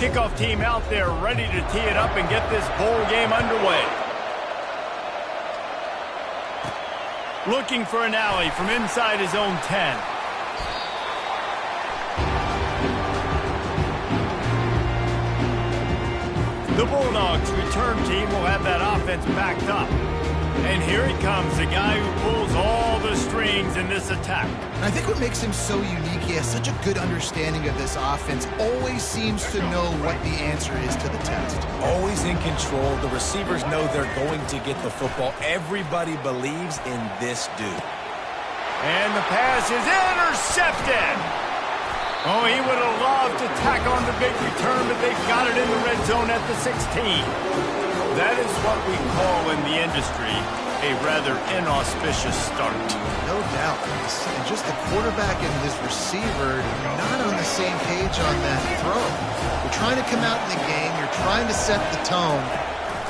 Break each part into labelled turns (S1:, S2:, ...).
S1: kickoff team out there ready to tee it up and get this bowl game underway. Looking for an alley from inside his own 10. The Bulldogs return team will have that offense backed up. And here he comes, the guy who pulls all the strings in this attack.
S2: I think what makes him so unique, he has such a good understanding of this offense, always seems to know what the answer is to the test.
S3: Always in control. The receivers know they're going to get the football. Everybody believes in this dude.
S1: And the pass is intercepted. Oh, he would have loved to tack on the big return, but they've got it in the red zone at the 16. That is what we call in the industry a rather inauspicious start.
S2: No doubt. And just the quarterback and his receiver not on the same page on that throw. You're trying to come out in the game. You're trying to set the tone.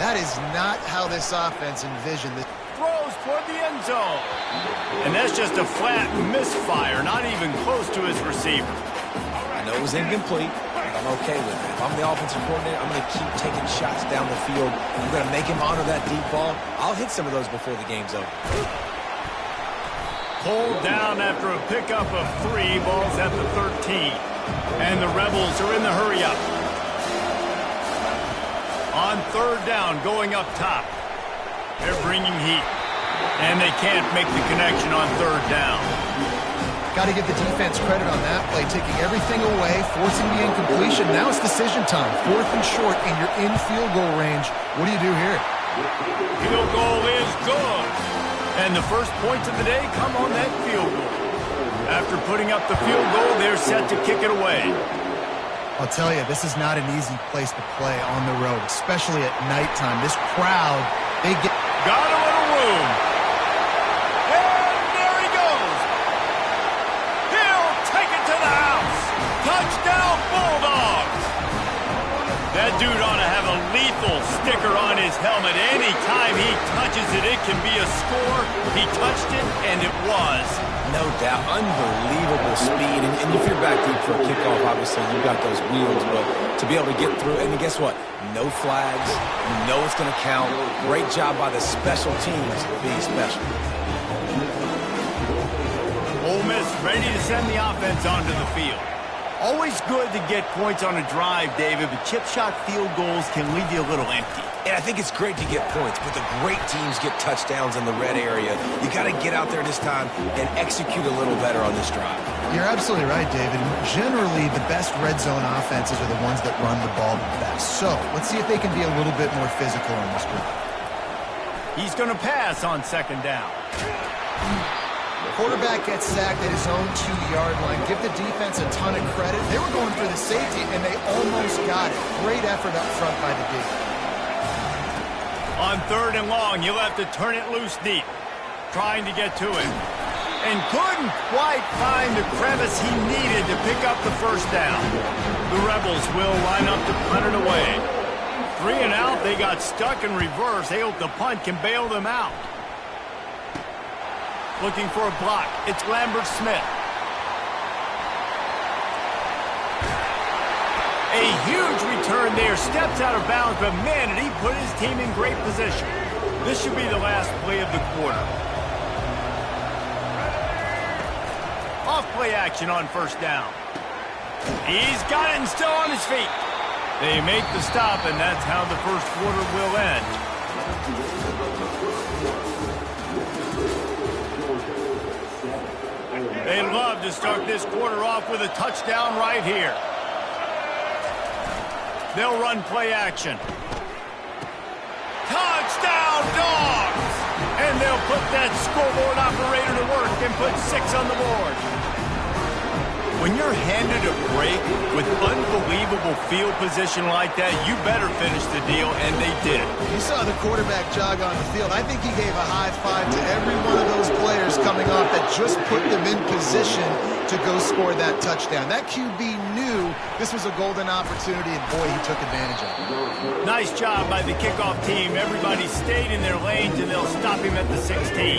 S2: That is not how this offense envisioned this.
S1: Throws toward the end zone. And that's just a flat misfire, not even close to his receiver.
S3: I know it was incomplete. I'm okay with it. If I'm the offensive coordinator, I'm going to keep taking shots down the field. I'm going to make him honor that deep ball. I'll hit some of those before the game's over.
S1: Pulled down after a pickup of 3, balls at the 13. And the Rebels are in the hurry-up. On third down, going up top. They're bringing heat. And they can't make the connection on third down.
S2: Got to give the defense credit on that play, taking everything away, forcing the incompletion. Now it's decision time. 4th and short, and you're in field goal range. What do you do here?
S1: Field goal is good. And the first points of the day come on that field goal. After putting up the field goal, they're set to kick it away.
S2: I'll tell you, this is not an easy place to play on the road, especially at nighttime. This crowd, they get...
S1: Got a little room. Touchdown, Bulldogs! That dude ought to have a lethal sticker on his helmet. Anytime he touches it, it can be a score. He touched it, and it was.
S3: No doubt. Unbelievable speed. And if you're back deep for a kickoff, obviously, you've got those wheels. But to be able to get through, and guess what? No flags. You know it's going to count. Great job by the special teams being special.
S1: Ole Miss ready to send the offense onto the field. Always good to get points on a drive, David, but chip shot field goals can leave you a little empty.
S3: And I think it's great to get points, but the great teams get touchdowns in the red area. You got to get out there this time and execute a little better on this drive.
S2: You're absolutely right, David. Generally, the best red zone offenses are the ones that run the ball the best. So let's see if they can be a little bit more physical on this drive.
S1: He's going to pass on second down.
S2: Quarterback gets sacked at his own 2-yard line. Give the defense a ton of credit. They were going for the safety, and they almost got it. Great effort up front by the D.
S1: On third and long, you'll have to turn it loose deep. Trying to get to him. And couldn't quite find the crevice he needed to pick up the first down. The Rebels will line up to punt it away. 3 and out, they got stuck in reverse. They hope the punt can bail them out. Looking for a block. It's Lambert Smith. A huge return there. Steps out of bounds, but man, did he put his team in great position. This should be the last play of the quarter. Off play action on first down. He's got it and still on his feet. They make the stop, and that's how the first quarter will end. They love to start this quarter off with a touchdown right here. They'll run play action. Touchdown, Dogs! And they'll put that scoreboard operator to work and put 6 on the board. When you're handed a break with unbelievable field position like that, you better finish the deal, and they did.
S2: You saw the quarterback jog on the field. I think he gave a high five to every one of those players coming off that just put them in position to go score that touchdown. That QB knew this was a golden opportunity, and boy, he took advantage of it.
S1: Nice job by the kickoff team. Everybody stayed in their lanes, and they'll stop him at the 16.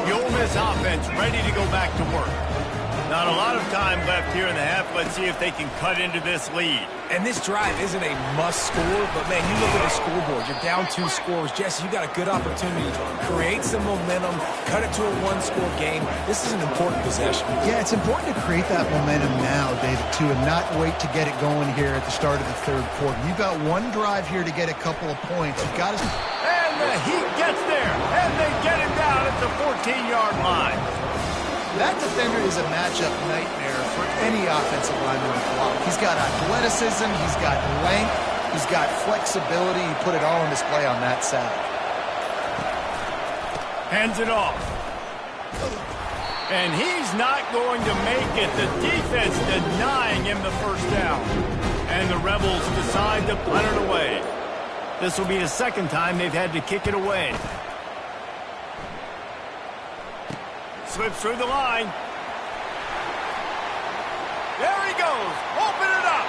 S1: The Ole Miss offense ready to go back to work. Not a lot of time left here in the half. Let's see if they can cut into this lead.
S3: And this drive isn't a must score, but, man, you look at the scoreboard. You're down 2 scores. Jesse, you got a good opportunity to create some momentum, cut it to a 1-score game. This is an important possession.
S2: Yeah, it's important to create that momentum now, David, too, and not wait to get it going here at the start of the third quarter. You've got one drive here to get a couple of points. You've got to...
S1: And the Heat gets there, and they get him down at the 14-yard line.
S2: That defender is a matchup nightmare for any offensive lineman to block. He's got athleticism, he's got length, he's got flexibility. He put it all on display on that side.
S1: Hands it off. And he's not going to make it. The defense denying him the first down. And the Rebels decide to punt it away. This will be the second time they've had to kick it away. Slips through the line. There he goes. Open it up.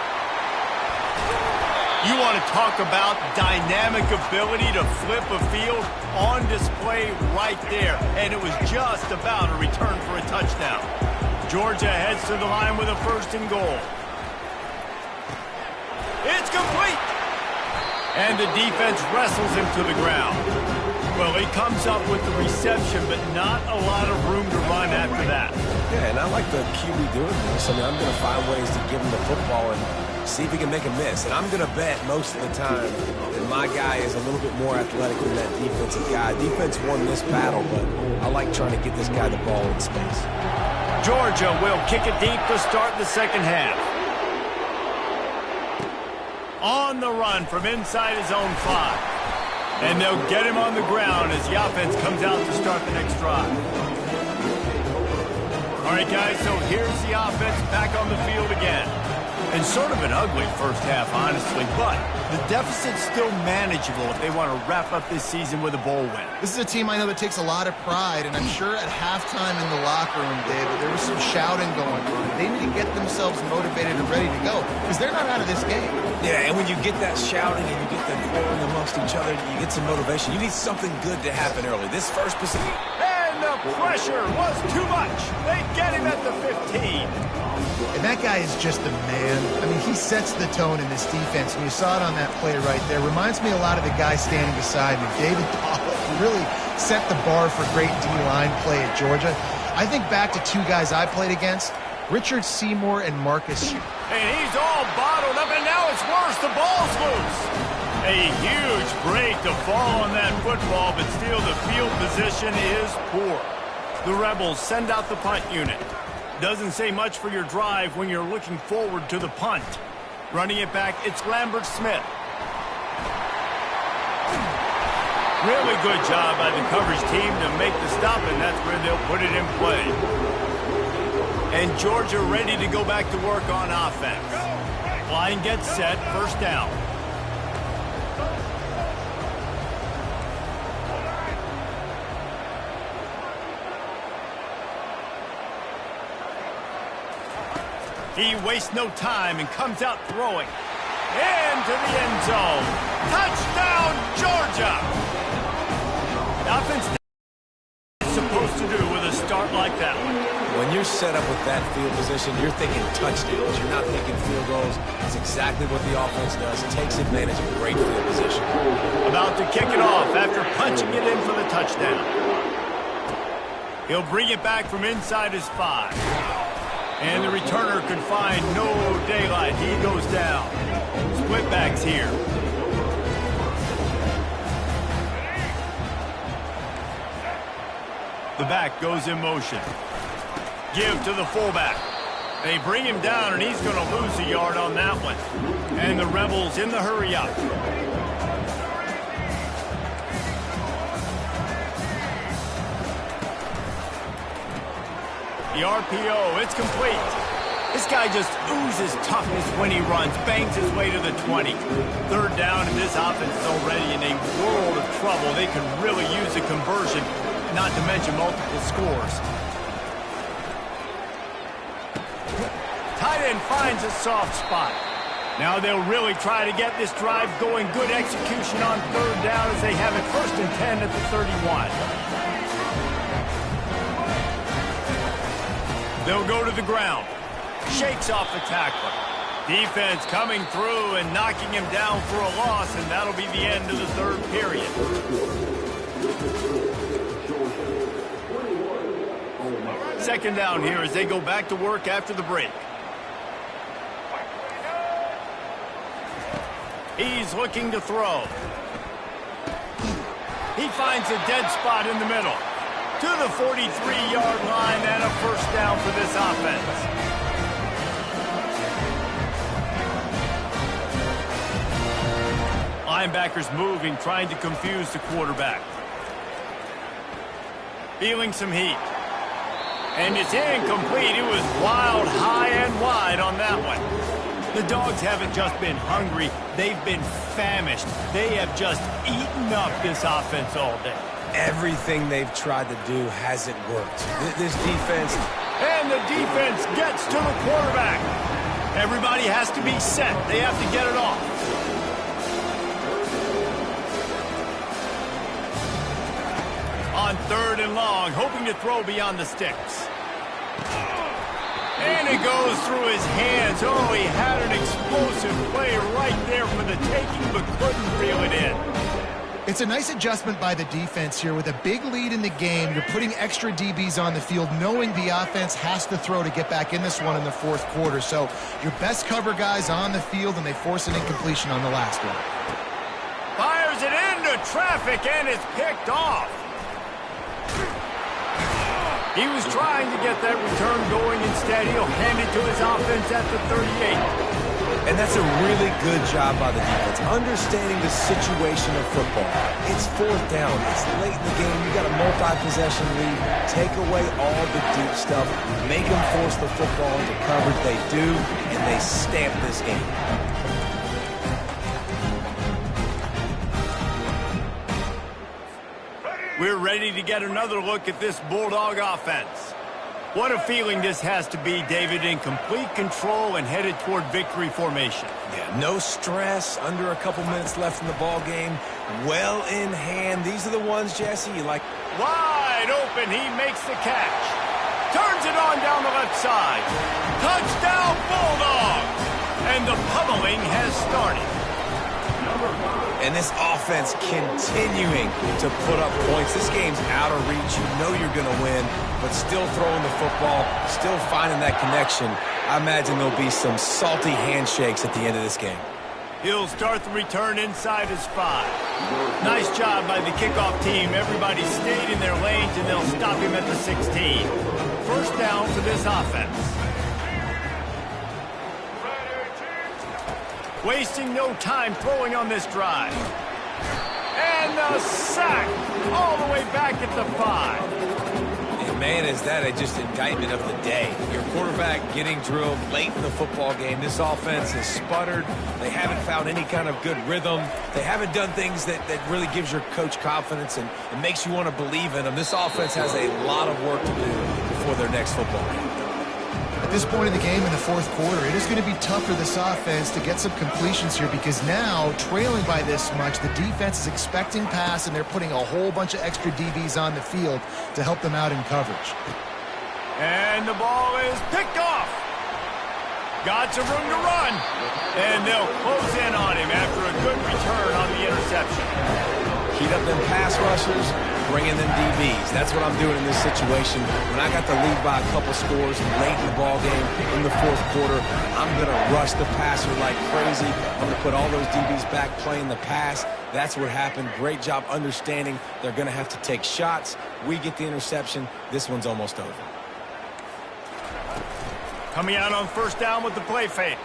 S1: You want to talk about dynamic ability to flip a field? On display right there. And it was just about a return for a touchdown. Georgia heads to the line with a 1st and goal. It's complete. And the defense wrestles him to the ground. Well, he comes up with the reception, but not a lot of room to run after that.
S3: Yeah, and I like the QB doing this. I mean, I'm going to find ways to give him the football and see if he can make a miss. And I'm going to bet most of the time that my guy is a little bit more athletic than that defensive guy. Defense won this battle, but I like trying to get this guy the ball in space.
S1: Georgia will kick it deep to start the second half. On the run from inside his own 5. And they'll get him on the ground as the offense comes out to start the next drive. All right, guys, so here's the offense back on the field again. And sort of an ugly first half, honestly, but the deficit's still manageable if they want to wrap up this season with a bowl win.
S2: This is a team I know that takes a lot of pride, and I'm sure at halftime in the locker room, David, there was some shouting going on. They need to get themselves motivated and ready to go, because they're not out of this game.
S3: Yeah, and when you get that shouting and you get them quarreling amongst each other, you get some motivation. You need something good to happen early. This first position...
S1: And the pressure was too much. They get him at the 15.
S2: And that guy is just a man. I mean, he sets the tone in this defense, and you saw it on that play right there. Reminds me a lot of the guy standing beside me, David Pollock, who really set the bar for great D-line play at Georgia. I think back to 2 guys I played against, Richard Seymour and Marcus.
S1: And he's all bottled up, and now it's worse. The ball's loose. A huge break to fall on that football, but still the field position is poor. The Rebels send out the punt unit. Doesn't say much for your drive when you're looking forward to the punt. Running it back, it's Lambert Smith. Really good job by the coverage team to make the stop, and that's where they'll put it in play. And Georgia ready to go back to work on offense. Line gets set, 1st down. He wastes no time and comes out throwing. Into the end zone. Touchdown, Georgia! The offense is supposed to do with a start like that one.
S3: When you're set up with that field position, you're thinking touchdowns. You're not thinking field goals. It's exactly what the offense does. It takes advantage of great field position.
S1: About to kick it off after punching it in for the touchdown. He'll bring it back from inside his 5. And the returner could find no daylight. He goes down. Split backs here. The back goes in motion. Give to the fullback. They bring him down, and he's going to lose a yard on that one. And the Rebels in the hurry up. The RPO, it's complete. This guy just oozes toughness when he runs, bangs his way to the 20. 3rd down, and this offense is already in a world of trouble. They could really use a conversion, not to mention multiple scores. Tight end finds a soft spot. Now they'll really try to get this drive going. Good execution on 3rd down as they have it 1st and 10 at the 31. They'll go to the ground. Shakes off the tackler. Defense coming through and knocking him down for a loss, and that'll be the end of the third period. Second down here as they go back to work after the break. He's looking to throw. He finds a dead spot in the middle. To the 43-yard line and a first down for this offense. Linebackers moving, trying to confuse the quarterback. Feeling some heat. And it's incomplete. It was wild, high and wide on that one. The Dogs haven't just been hungry. They've been famished. They have just eaten up this offense all day.
S3: Everything they've tried to do hasn't worked. This defense...
S1: And the defense gets to the quarterback. Everybody has to be set. They have to get it off. On third and long, hoping to throw beyond the sticks. And it goes through his hands. Oh, he had an explosive play right there for the taking, but couldn't reel it in.
S2: It's a nice adjustment by the defense here. With a big lead in the game, you're putting extra DBs on the field, knowing the offense has to throw to get back in this one in the fourth quarter. So your best cover guys on the field, and they force an incompletion on the last one.
S1: Fires it into traffic, and it's picked off. He was trying to get that return going. Instead, he'll hand it to his offense at the 38.
S3: And that's a really good job by the defense, understanding the situation of football. It's fourth down. It's late in the game. You got a multi-possession lead. Take away all the deep stuff. Make them force the football into coverage. They do, and they stamp this game.
S1: We're ready to get another look at this Bulldog offense. What a feeling this has to be, David, in complete control and headed toward victory formation.
S3: Yeah, no stress, under a couple minutes left in the ball game. Well in hand. These are the ones, Jesse, you like.
S1: Wide open, he makes the catch. Turns it on down the left side. Touchdown, Bulldogs! And the pummeling has started.
S3: And this offense continuing to put up points. This game's out of reach. You know you're going to win, but still throwing the football, still finding that connection. I imagine there'll be some salty handshakes at the end of this game.
S1: He'll start the return inside his 5. Nice job by the kickoff team. Everybody stayed in their lanes, and they'll stop him at the 16. First down for this offense. Wasting no time throwing on this drive. And the sack all the way back at the 5.
S3: And man, is that just indictment of the day. Your quarterback getting drilled late in the football game. This offense has sputtered. They haven't found any kind of good rhythm. They haven't done things that really gives your coach confidence and makes you want to believe in them. This offense has a lot of work to do before their next football game.
S2: At this point in the game in the fourth quarter, it is going to be tough for this offense to get some completions here, because now, trailing by this much, the defense is expecting pass, and they're putting a whole bunch of extra DBs on the field to help them out in coverage.
S1: And the ball is picked off. Got some room to run. And they'll close in on him after a good return on the interception.
S3: Heat up them pass rushers, bring in them DBs. That's what I'm doing in this situation. When I got the lead by a couple scores late in the ball game in the fourth quarter, I'm going to rush the passer like crazy. I'm going to put all those DBs back playing the pass. That's what happened. Great job understanding they're going to have to take shots. We get the interception. This one's almost over.
S1: Coming out on first down with the play fake.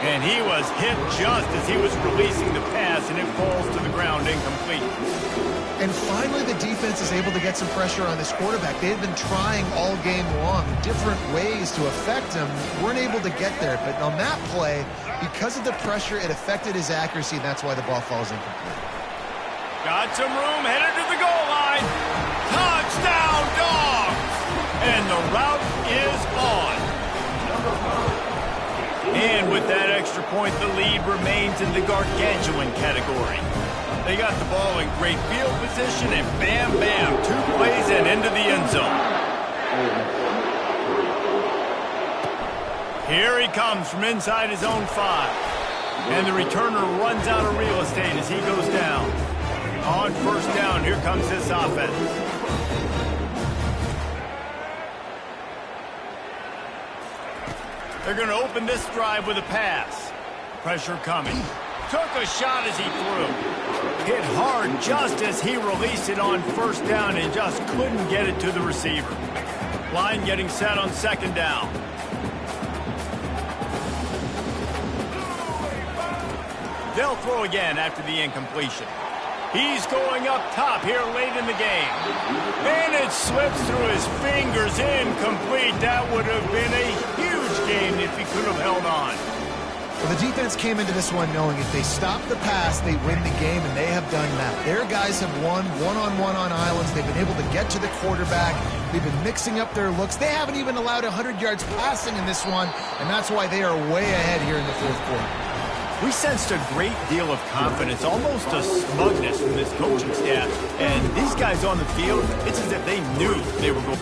S1: And he was hit just as he was releasing the pass, and it falls to the ground incomplete.
S2: And finally, the defense is able to get some pressure on this quarterback. They've been trying all game long different ways to affect him. Weren't able to get there. But on that play, because of the pressure, it affected his accuracy, and that's why the ball falls incomplete.
S1: Got some room, headed to the goal line. Touchdown, Dogs! And the route is on. And with that extra point, the lead remains in the gargantuan category. They got the ball in great field position, and bam, bam, 2 plays and into the end zone. Here he comes from inside his own 5. And the returner runs out of real estate as he goes down. On first down, here comes this offense. They're going to open this drive with a pass. Pressure coming. Took a shot as he threw. Hit hard just as he released it on first down and just couldn't get it to the receiver. Line getting set on second down. They'll throw again after the incompletion. He's going up top here late in the game. And it slips through his fingers, incomplete. That would have been a huge game if he could have held on.
S2: Well, the defense came into this one knowing if they stop the pass, they win the game, and they have done that. Their guys have won one-on-one on islands. They've been able to get to the quarterback. They've been mixing up their looks. They haven't even allowed 100 yards passing in this one, and that's why they are way ahead here in the fourth quarter.
S1: We sensed a great deal of confidence, almost a smugness from this coaching staff. And these guys on the field, it's as if they knew they were going.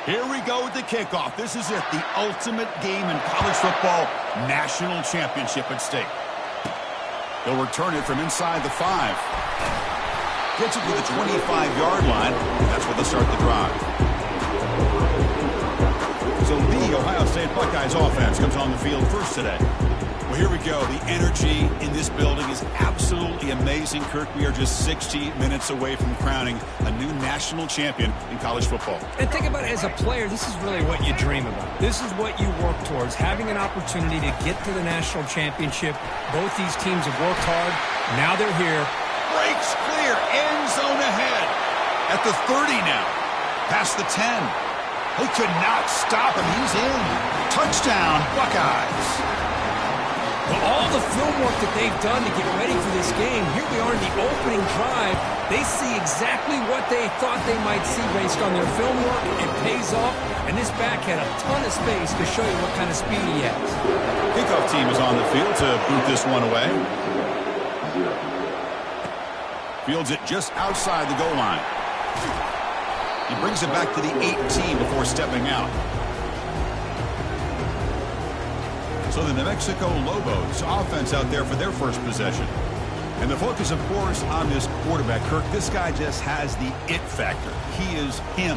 S4: Here we go with the kickoff. This is it, the ultimate game in college football, national championship at stake. They'll return it from inside the 5. Gets it to the 25-yard line. That's where they'll start the drive. So the Ohio State Buckeyes offense comes on the field first today. Well, here we go. The energy in this building is absolutely amazing, Kirk. We are just 60 minutes away from crowning a new national champion in college football.
S5: And think about it, as a player, this is really what you dream about. This is what you work towards, having an opportunity to get to the national championship. Both these teams have worked hard. Now they're here.
S4: Breaks clear. End zone ahead. At the 30 now. Past the 10. They could not stop him. He's in. Touchdown, Buckeyes.
S5: Well, all the film work that they've done to get ready for this game, here we are in the opening drive. They see exactly what they thought they might see based on their film work. It pays off, and this back had a ton of space to show you what kind of speed he has.
S4: Kickoff team is on the field to boot this one away. Fields it just outside the goal line. He brings it back to the 18 before stepping out. So the New Mexico Lobos offense out there for their first possession. And the focus, of course, on this quarterback. Kirk, this guy just has the it factor. He is him,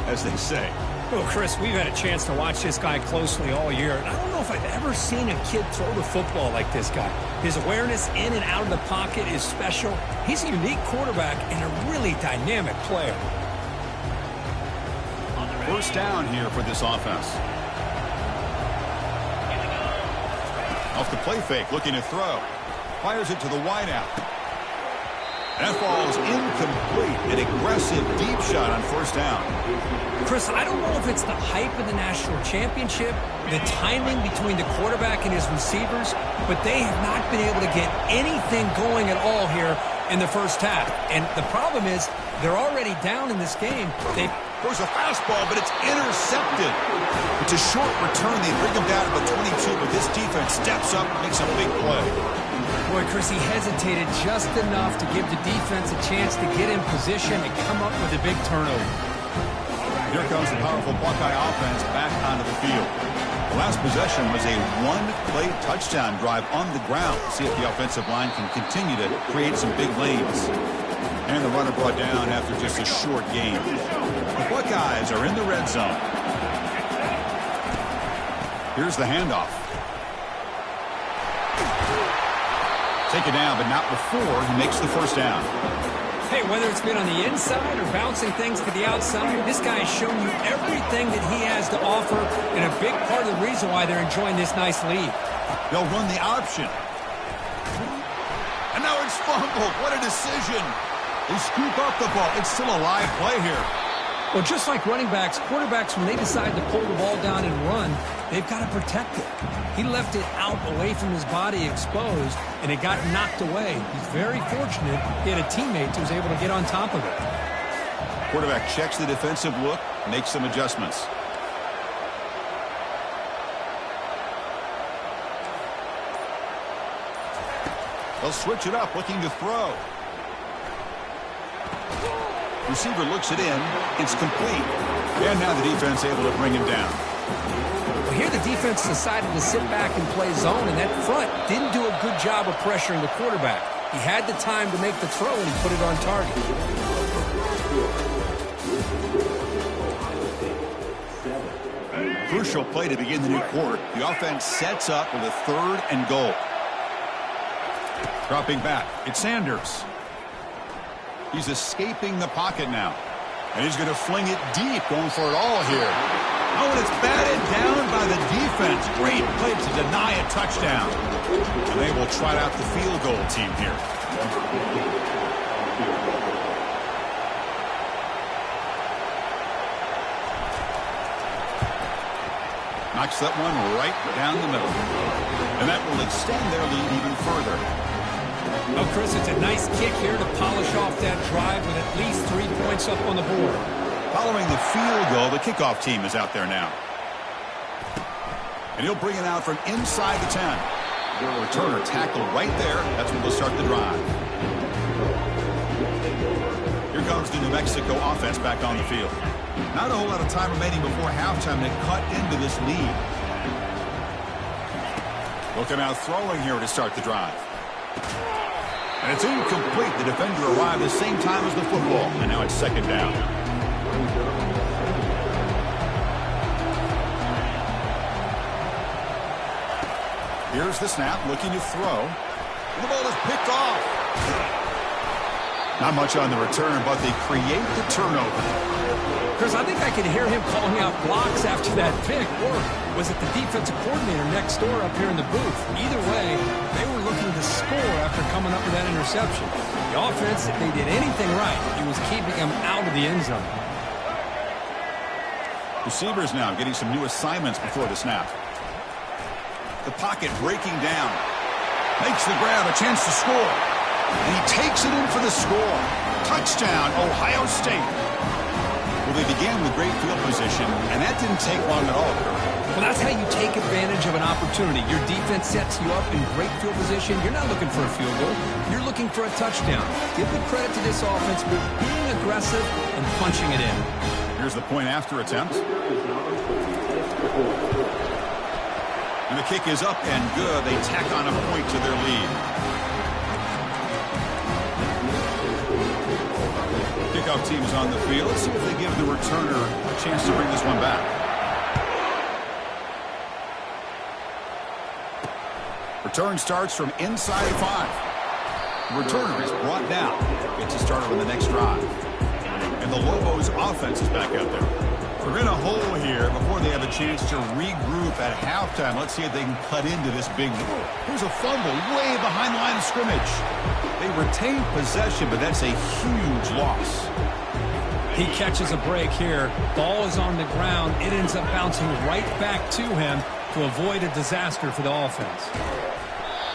S4: as they say.
S5: Well, Chris, we've had a chance to watch this guy closely all year, and I don't know if I've ever seen a kid throw the football like this guy. His awareness in and out of the pocket is special. He's a unique quarterback and a really dynamic player.
S4: First down here for this offense. Off the play fake, looking to throw. Fires it to the wideout. That falls incomplete. An aggressive deep shot on first down.
S5: Chris, I don't know if it's the hype of the national championship, the timing between the quarterback and his receivers, but they have not been able to get anything going at all here in the first half. And the problem is they're already down in this game.
S4: There's a fastball, but it's intercepted. It's a short return. They bring him down to the 22, but this defense steps up and makes a big play.
S5: Boy, Chris, he hesitated just enough to give the defense a chance to get in position and come up with a big turnover.
S4: Here comes the powerful Buckeye offense back onto the field. The last possession was a one-play touchdown drive on the ground. See if the offensive line can continue to create some big lanes. And the runner brought down after just a short game. The Buckeyes are in the red zone. Here's the handoff. Taken down, but not before he makes the first down.
S5: Hey, whether it's been on the inside or bouncing things to the outside, this guy has shown you everything that he has to offer, and a big part of the reason why they're enjoying this nice lead.
S4: They'll run the option. And now it's fumbled. What a decision. They scoop up the ball. It's still a live play here.
S5: Well, just like running backs, quarterbacks, when they decide to pull the ball down and run, they've got to protect it. He left it out away from his body exposed, and it got knocked away. He's very fortunate he had a teammate who was able to get on top of it.
S4: Quarterback checks the defensive look, makes some adjustments. They'll switch it up, looking to throw. Receiver looks it in. It's complete. And now the defense able to bring him down.
S5: Well, here the defense decided to sit back and play zone, and that front didn't do a good job of pressuring the quarterback. He had the time to make the throw, and he put it on target.
S4: Crucial play to begin the new quarter. The offense sets up with a 3rd and goal. Dropping back. It's Sanders. He's escaping the pocket now. And he's going to fling it deep, going for it all here. Oh, and it's batted down by the defense. Great play to deny a touchdown. And they will trot out the field goal team here. Knocks that one right down the middle. And that will extend their lead even further.
S5: Well, Chris, it's a nice kick here to polish off that drive with at least 3 points up on the board.
S4: Following the field goal, the kickoff team is out there now. And he'll bring it out from inside the 10. Returner tackled right there. That's when they'll start the drive. Here comes the New Mexico offense back on the field. Not a whole lot of time remaining before halftime to cut into this lead. Looking out throwing here to start the drive. And it's incomplete. The defender arrived the same time as the football. And now it's 2nd down. Here's the snap, looking to throw. And the ball is picked off. Not much on the return, but they create the turnover.
S5: Chris, I think I could hear him calling out blocks after that pick. Or was it the defensive coordinator next door up here in the booth? Either way, they were looking to score after coming up with that interception. The offense, if they did anything right, it was keeping them out of the end zone.
S4: Receivers now getting some new assignments before the snap. The pocket breaking down. Makes the grab, a chance to score. And he takes it in for the score. Touchdown, Ohio State. Well, they began with great field position, and that didn't take long at all.
S5: Well, that's how you take advantage of an opportunity. Your defense sets you up in great field position. You're not looking for a field goal. You're looking for a touchdown. Give the credit to this offense for being aggressive and punching it in.
S4: Here's the point after attempt. And the kick is up and good. They tack on a point to their lead. Kickoff team is on the field. Let's see if they give the returner a chance to bring this one back. Return starts from inside the 5. The returner is brought down. Gets it started on the next drive. And the Lobos offense is back out there. We're in a hole here before they have a chance to regroup at halftime. Let's see if they can cut into this big lead. Here's a fumble way behind the line of scrimmage. They retain possession, but that's a huge loss.
S5: He catches a break here. Ball is on the ground. It ends up bouncing right back to him to avoid a disaster for the offense.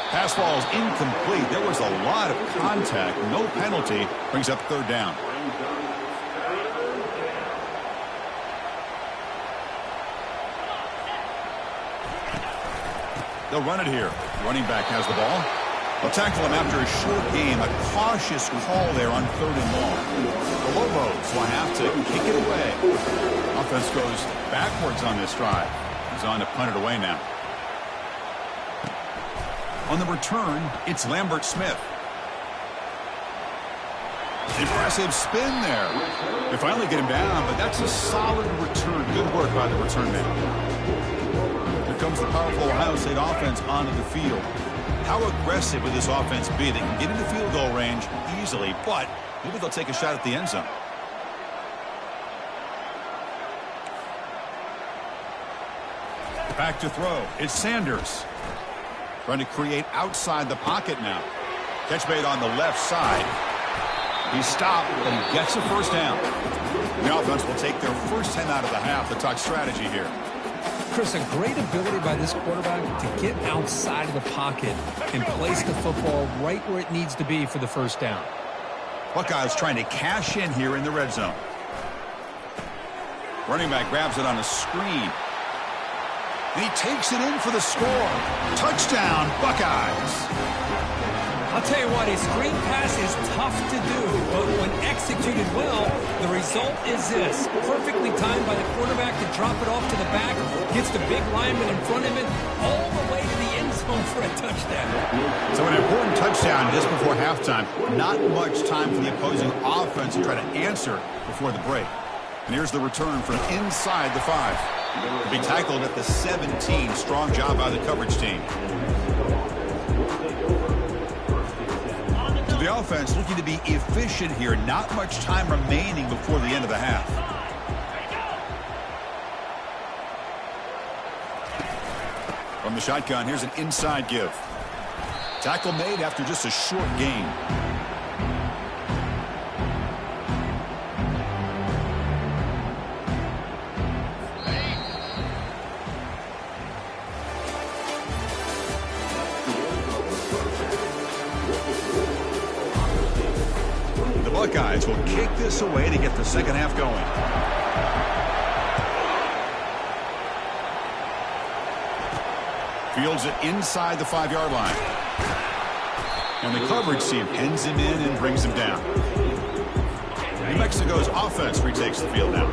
S4: Pass ball is incomplete. There was a lot of contact. No penalty. Brings up third down. They'll run it here. Running back has the ball. They'll tackle him after a short game. A cautious call there on 3rd and long. The Lobos will have to kick it away. Offense goes backwards on this drive. He's on to punt it away now. On the return, it's Lambert Smith. Impressive spin there. They finally get him down, but that's a solid return. Good work by the return man. Here comes the powerful Ohio State offense onto the field. How aggressive would this offense be? They can get into field goal range easily, but maybe they'll take a shot at the end zone. Back to throw. It's Sanders. Trying to create outside the pocket now. Catch made on the left side. He's stopped, but he gets a first down. The offense will take their first 10 out of the half. The talk strategy here.
S5: Chris, a great ability by this quarterback to get outside of the pocket and place the football right where it needs to be for the first down.
S4: Buckeyes trying to cash in here in the red zone. Running back grabs it on a screen. And he takes it in for the score. Touchdown, Buckeyes.
S5: I'll tell you what, a screen pass is tough to do, but when executed well, the result is this. Perfectly timed by the quarterback to drop it off to the back, gets the big lineman in front of him, all the way to the end zone for a touchdown.
S4: So an important touchdown just before halftime. Not much time for the opposing offense to try to answer before the break. And here's the return from inside the 5. To be tackled at the 17. Strong job by the coverage team. So the offense looking to be efficient here. Not much time remaining before the end of the half. From the shotgun, here's an inside give. Tackle made after just a short gain. Buckeyes will kick this away to get the second half going. Fields it inside the 5-yard line. And the coverage team pins him in and brings him down. New Mexico's offense retakes the field now.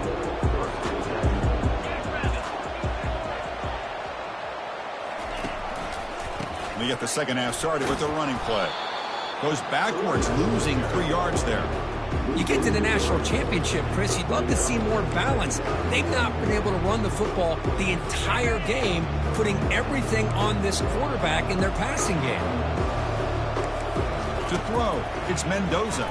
S4: We get the second half started with a running play. Goes backwards, losing 3 yards there.
S5: You get to the national championship, Chris, you'd love to see more balance. They've not been able to run the football the entire game, putting everything on this quarterback in their passing game.
S4: To throw, it's Mendoza.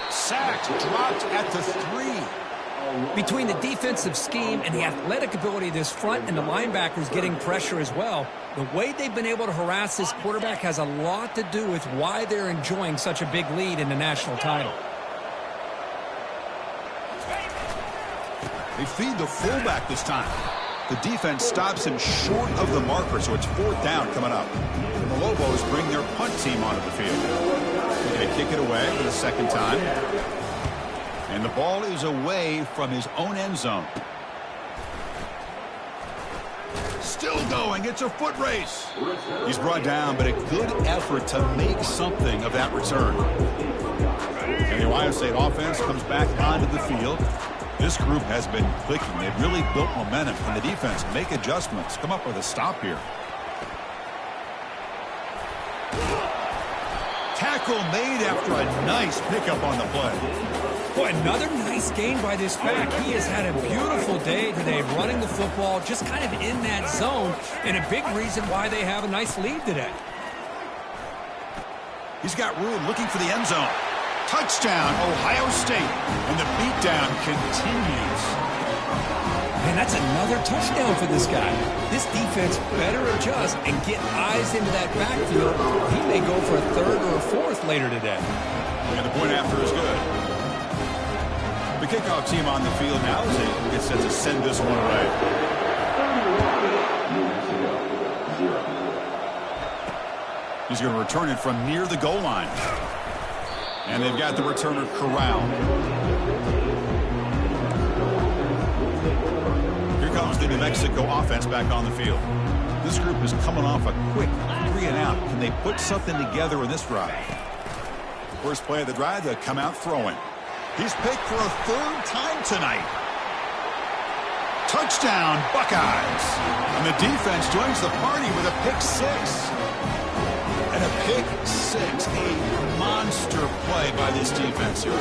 S4: Sacked, dropped at the 3.
S5: Between the defensive scheme and the athletic ability of this front and the linebackers getting pressure as well, the way they've been able to harass this quarterback has a lot to do with why they're enjoying such a big lead in the national title.
S4: They feed the fullback this time. The defense stops him short of the marker, so it's 4th down coming up. And the Lobos bring their punt team onto the field. They're going to kick it away for the 2nd time. And the ball is away from his own end zone. Still going. It's a foot race. He's brought down, but a good effort to make something of that return. And the Ohio State offense comes back onto the field. This group has been clicking. They've really built momentum. And the defense make adjustments. Come up with a stop here. Tackle made after a nice pickup on the play.
S5: Boy, another nice gain by this back. He has had a beautiful day today running the football, just kind of in that zone, and a big reason why they have a nice lead today.
S4: He's got room looking for the end zone. Touchdown, Ohio State. And the beatdown continues.
S5: Man, that's another touchdown for this guy. This defense better adjust and get eyes into that backfield. He may go for a 3rd or a 4th later today.
S4: And the point after is good. The kickoff team on the field now as they get set to send this one away. He's going to return it from near the goal line. And they've got the returner corralled. Here comes the New Mexico offense back on the field. This group is coming off a quick 3-and-out. Can they put something together in this drive? First play of the drive, they come out throwing. He's picked for a 3rd time tonight. Touchdown, Buckeyes. And the defense joins the party with a pick 6. And a pick 6, a monster play by this defense here.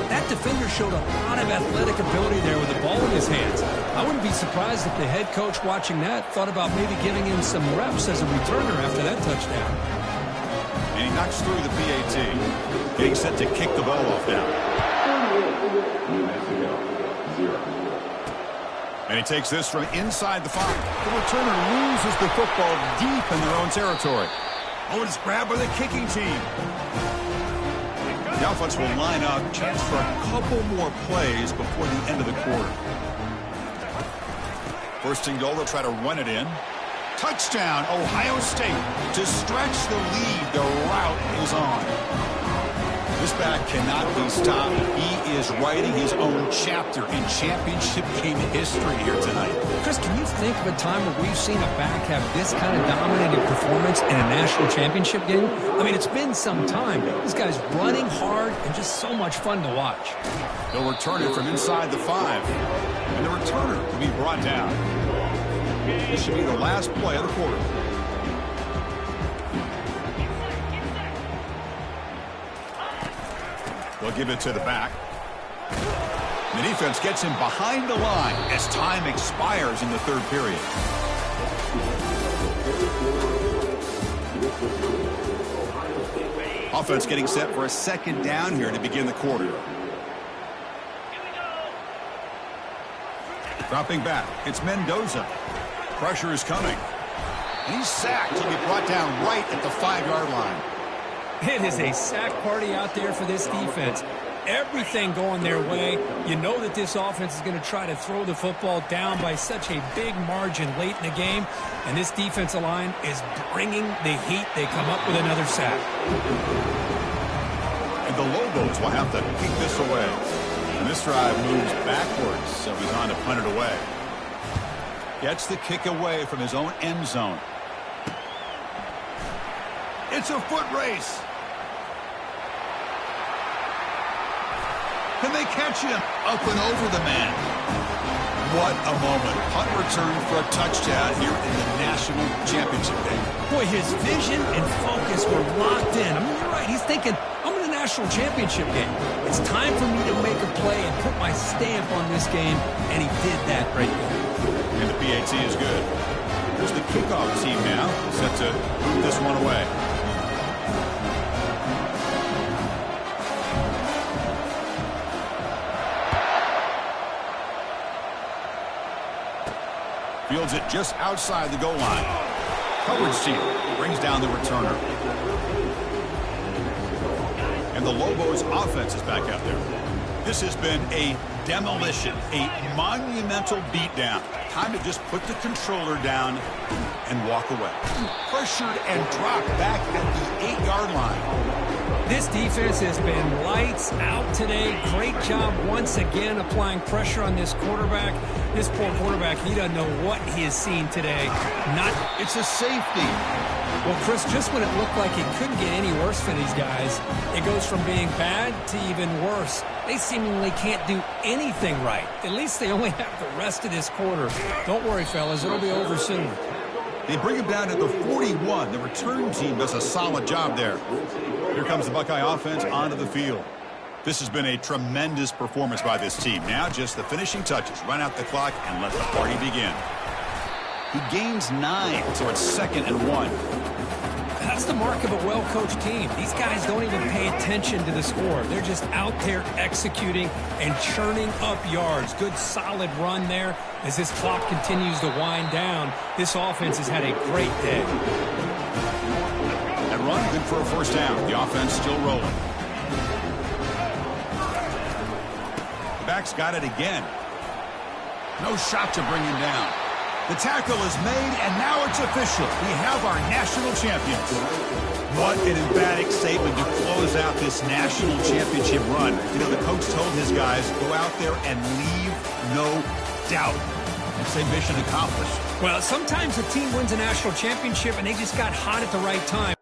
S5: That defender showed a lot of athletic ability there with the ball in his hands. I wouldn't be surprised if the head coach watching that thought about maybe giving him some reps as a returner after that touchdown.
S4: And he knocks through the PAT. Getting set to kick the ball off now. And he takes this from inside the 5. The returner loses the football deep in their own territory. Oh, it's grabbed by the kicking team. The offense will line up. Chance for a couple more plays before the end of the quarter. 1st and goal, they'll try to run it in. Touchdown, Ohio State. To stretch the lead, the route is on. This back cannot be stopped. He is writing his own chapter in championship game history here tonight.
S5: Chris, can you think of a time where we've seen a back have this kind of dominating performance in a national championship game? I mean, it's been some time. This guy's running hard and just so much fun to watch.
S4: They'll return it from inside the 5. And the returner will be brought down. This should be the last play of the quarter. They'll give it to the back. The defense gets him behind the line as time expires in the 3rd period. Offense getting set for a 2nd down here to begin the quarter. Dropping back. It's Mendoza. Pressure is coming. And he's sacked. He'll be brought down right at the 5-yard line.
S5: It is a sack party out there for this defense. Everything going their way. You know that this offense is going to try to throw the football down by such a big margin late in the game. And this defensive line is bringing the heat. They come up with another sack.
S4: And the Lobos will have to kick this away. And this drive moves backwards, so he's on to punt it away. Gets the kick away from his own end zone. It's a foot race. Can they catch him? Up and over the man. What a moment. Punt return for a touchdown here in the national championship game.
S5: Boy, his vision and focus were locked in. I mean, you're right. He's thinking, I'm in the national championship game. It's time for me to make a play and put my stamp on this game. And he did that right there.
S4: And the PAT is good. Here's the kickoff team now, set to boot this one away. Fields it just outside the goal line. Coverage team brings down the returner. And the Lobos offense is back out there. This has been a demolition, a monumental beatdown. Time to just put the controller down and walk away. Pressured and dropped back at the 8-yard line.
S5: This defense has been lights out today. Great job once again applying pressure on this quarterback. This poor quarterback, he doesn't know what he has seen today.
S4: It's a safety.
S5: Well, Chris, just when it looked like it couldn't get any worse for these guys, it goes from being bad to even worse. They seemingly can't do anything right. At least they only have the rest of this quarter. Don't worry, fellas. It'll be over soon.
S4: They bring him down at the 41. The return team does a solid job there. Here comes the Buckeye offense onto the field. This has been a tremendous performance by this team. Now just the finishing touches. Run out the clock and let the party begin. He gains 9, so it's 2nd and 1.
S5: That's the mark of a well-coached team. These guys don't even pay attention to the score. They're just out there executing and churning up yards. Good, solid run there. As this clock continues to wind down, this offense has had a great day.
S4: That run, good for a first down. The offense still rolling. The back's got it again. No shot to bring him down. The tackle is made, and now it's official. We have our national champions. What an emphatic statement to close out this national championship run. You know, the coach told his guys, go out there and leave no doubt. And say mission accomplished.
S5: Well, sometimes a team wins a national championship, and they just got hot at the right time.